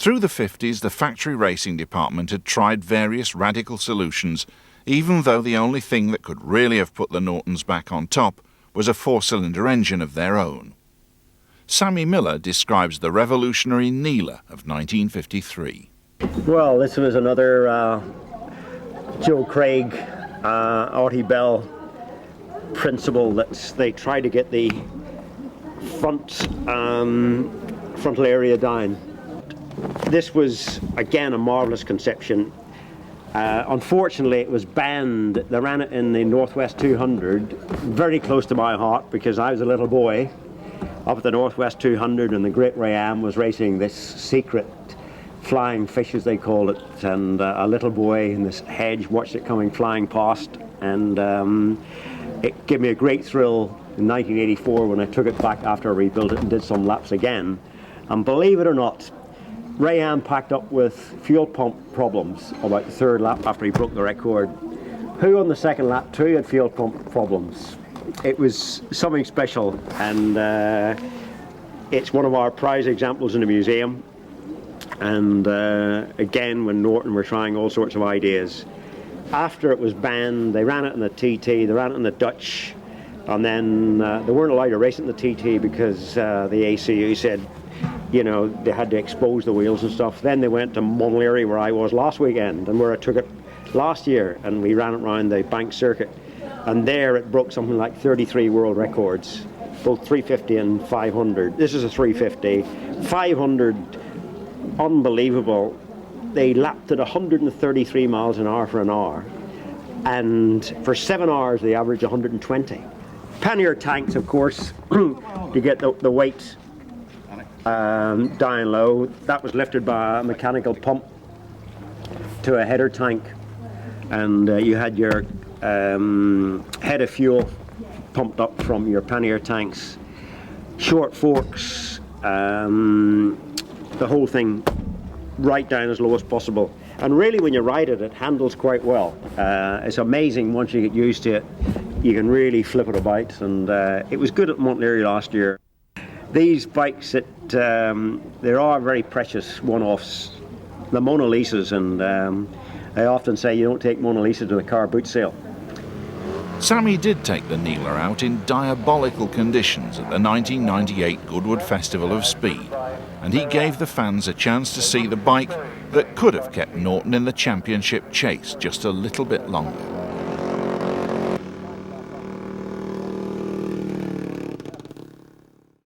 Through the 50s, the factory racing department had tried various radical solutions, even though the only thing that could really have put the Nortons back on top was a four-cylinder engine of their own. Sammy Miller describes the revolutionary Neela of 1953. Well, this was another Joe Craig, Artie Bell principle that they tried to get the frontal area down. This was, again, a marvellous conception. Unfortunately, it was banned. They ran it in the Northwest 200, very close to my heart, because I was a little boy up at the Northwest 200, and the great Ray-Am was racing this secret flying fish, as they called it, and a little boy in this hedge watched it coming flying past, and it gave me a great thrill in 1984 when I took it back after I rebuilt it and did some laps again. And believe it or not, Ray-Am packed up with fuel pump problems about the third lap after he broke the record. Who on the second lap too had fuel pump problems? It was something special, and it's one of our prize examples in the museum. And again, when Norton were trying all sorts of ideas. After it was banned, they ran it in the TT, they ran it in the Dutch, and then they weren't allowed to race it in the TT because the ACU said, you know, they had to expose the wheels and stuff. Then they went to Montlhéry, where I was last weekend, and where I took it last year, and we ran it around the bank circuit. And there it broke something like 33 world records, both 350 and 500. This is a 350. 500, unbelievable. They lapped at 133 miles an hour for an hour, and for 7 hours they averaged 120. Pannier tanks, of course, to get the weight down low. That was lifted by a mechanical pump to a header tank, and you had your head of fuel pumped up from your pannier tanks, short forks, the whole thing right down as low as possible. And really, when you ride it, it handles quite well. It's amazing once you get used to it. You can really flip it about, and it was good at Montlhéry last year. These bikes, there are very precious one-offs, the Mona Lisas, and I often say you don't take Mona Lisa to the car boot sale. Sammy did take the Neela out in diabolical conditions at the 1998 Goodwood Festival of Speed, and he gave the fans a chance to see the bike that could have kept Norton in the championship chase just a little bit longer.